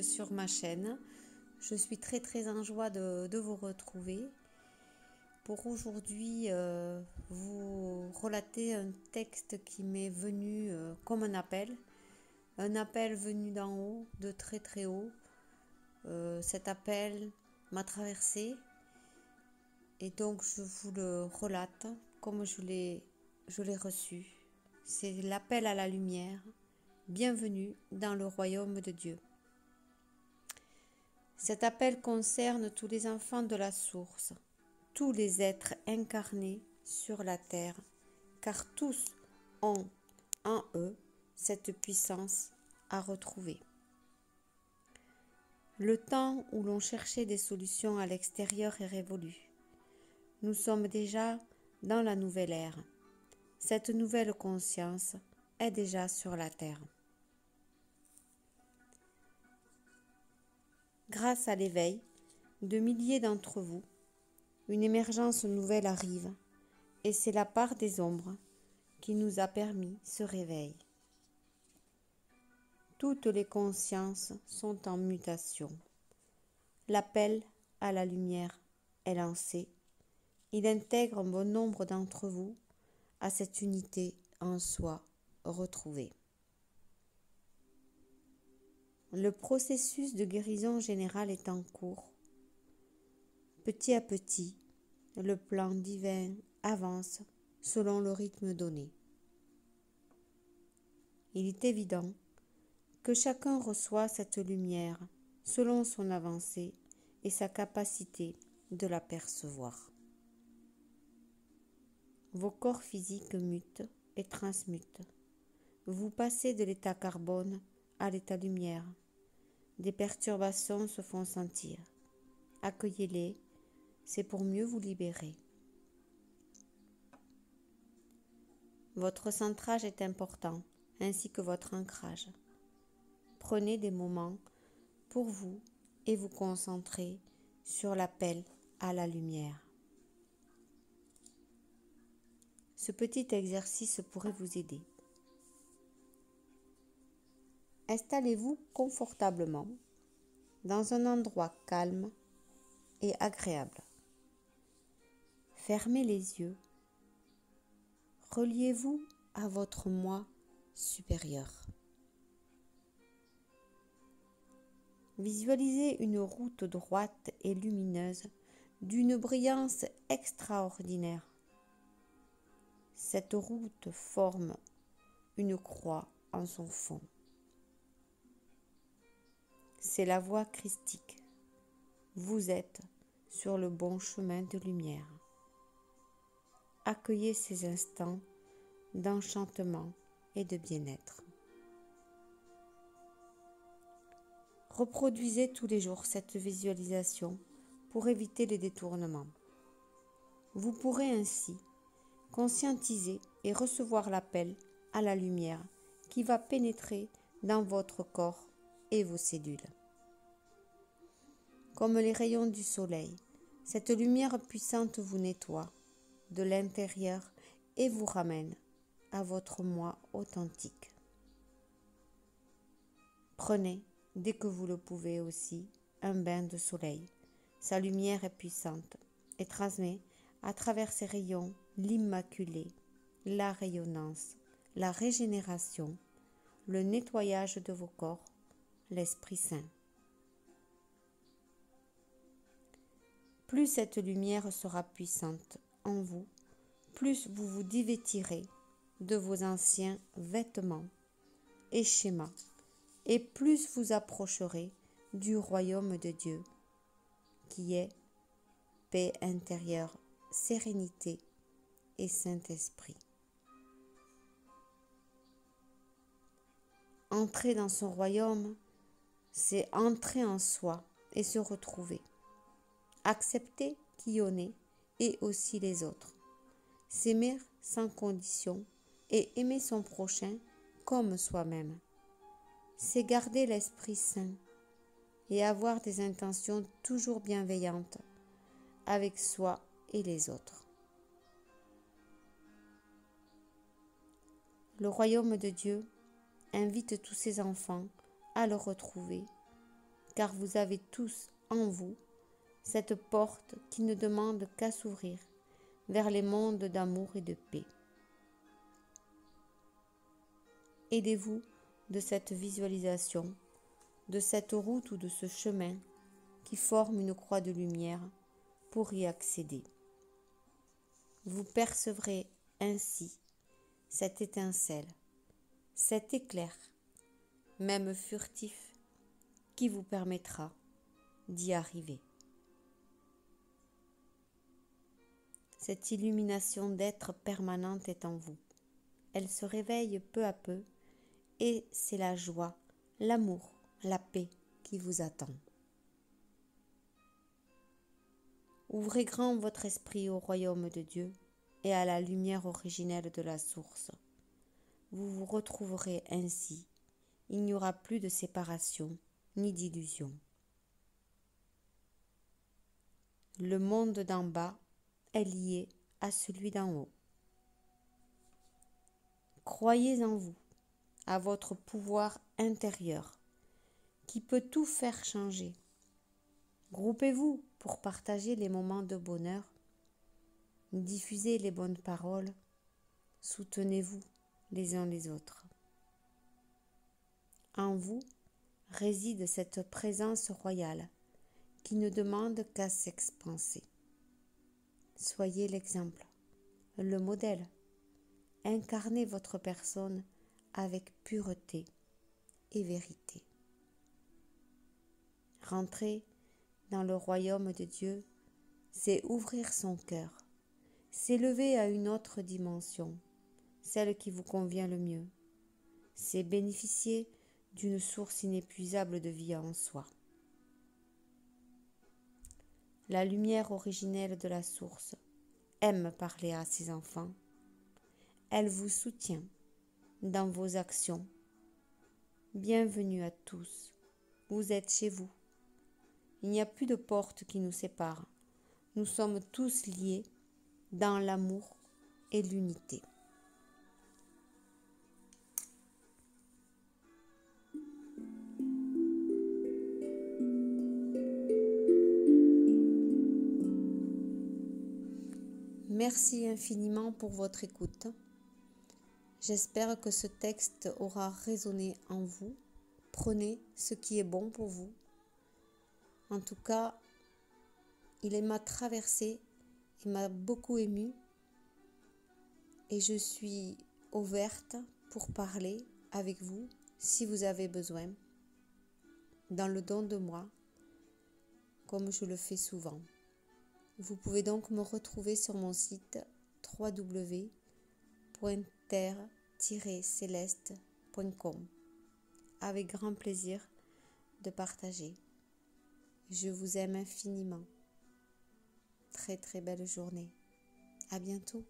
sur ma chaîne. Je suis très en joie de vous retrouver pour aujourd'hui vous relater un texte qui m'est venu comme un appel venu d'en haut, de très haut. Cet appel m'a traversé et donc je vous le relate comme je l'ai reçu. C'est l'appel à la lumière. Bienvenue dans le royaume de Dieu. Cet appel concerne tous les enfants de la source, tous les êtres incarnés sur la terre, car tous ont en eux cette puissance à retrouver. Le temps où l'on cherchait des solutions à l'extérieur est révolu. Nous sommes déjà dans la nouvelle ère. Cette nouvelle conscience est déjà sur la terre. Grâce à l'éveil de milliers d'entre vous, une émergence nouvelle arrive et c'est la part des ombres qui nous a permis ce réveil. Toutes les consciences sont en mutation. L'appel à la lumière est lancé. Il intègre un bon nombre d'entre vous à cette unité en soi retrouvée. Le processus de guérison générale est en cours. Petit à petit, le plan divin avance selon le rythme donné. Il est évident que chacun reçoit cette lumière selon son avancée et sa capacité de la percevoir. Vos corps physiques mutent et transmutent. Vous passez de l'état carbone à l'état lumière. Des perturbations se font sentir. Accueillez-les, c'est pour mieux vous libérer. Votre centrage est important, ainsi que votre ancrage. Prenez des moments pour vous et vous concentrer sur l'appel à la lumière. Ce petit exercice pourrait vous aider. Installez-vous confortablement dans un endroit calme et agréable. Fermez les yeux. Reliez-vous à votre moi supérieur. Visualisez une route droite et lumineuse d'une brillance extraordinaire. Cette route forme une croix en son fond. C'est la voie christique. Vous êtes sur le bon chemin de lumière. Accueillez ces instants d'enchantement et de bien-être. Reproduisez tous les jours cette visualisation pour éviter les détournements. Vous pourrez ainsi conscientiser et recevoir l'appel à la lumière qui va pénétrer dans votre corps et vos cellules. Comme les rayons du soleil, cette lumière puissante vous nettoie de l'intérieur et vous ramène à votre moi authentique. Prenez, dès que vous le pouvez aussi, un bain de soleil. Sa lumière est puissante et transmet à travers ses rayons l'immaculé, la rayonnance, la régénération, le nettoyage de vos corps, l'Esprit Saint. Plus cette lumière sera puissante en vous, plus vous vous dévêtirez de vos anciens vêtements et schémas, et plus vous approcherez du royaume de Dieu, qui est paix intérieure, sérénité et Saint-Esprit. Entrer dans son royaume, c'est entrer en soi et se retrouver. Accepter qui on est et aussi les autres. S'aimer sans condition et aimer son prochain comme soi-même. C'est garder l'Esprit Saint et avoir des intentions toujours bienveillantes avec soi et les autres. Le royaume de Dieu invite tous ses enfants à le retrouver car vous avez tous en vous cette porte qui ne demande qu'à s'ouvrir vers les mondes d'amour et de paix. Aidez-vous de cette visualisation, de cette route ou de ce chemin qui forme une croix de lumière pour y accéder. Vous percevrez ainsi cette étincelle, cet éclair, même furtif, qui vous permettra d'y arriver. Cette illumination d'être permanente est en vous. Elle se réveille peu à peu et c'est la joie, l'amour, la paix qui vous attend. Ouvrez grand votre esprit au royaume de Dieu et à la lumière originelle de la source. Vous vous retrouverez ainsi. Il n'y aura plus de séparation ni d'illusion. Le monde d'en bas est lié à celui d'en haut. Croyez en vous, à votre pouvoir intérieur qui peut tout faire changer. Groupez-vous pour partager les moments de bonheur, diffusez les bonnes paroles, soutenez-vous les uns les autres. En vous réside cette présence royale qui ne demande qu'à s'expanser. Soyez l'exemple, le modèle. Incarnez votre personne avec pureté et vérité. Rentrer dans le royaume de Dieu, c'est ouvrir son cœur, s'élever à une autre dimension, celle qui vous convient le mieux. C'est bénéficier d'une source inépuisable de vie en soi. La lumière originelle de la source aime parler à ses enfants. Elle vous soutient dans vos actions. Bienvenue à tous. Vous êtes chez vous. Il n'y a plus de porte qui nous sépare. Nous sommes tous liés dans l'amour et l'unité. Merci infiniment pour votre écoute. J'espère que ce texte aura résonné en vous. Prenez ce qui est bon pour vous. En tout cas, il m'a traversé, il m'a beaucoup émue et je suis ouverte pour parler avec vous si vous avez besoin, dans le don de moi, comme je le fais souvent. Vous pouvez donc me retrouver sur mon site www.terre-céleste.com avec grand plaisir de partager. Je vous aime infiniment. Très très belle journée. À bientôt.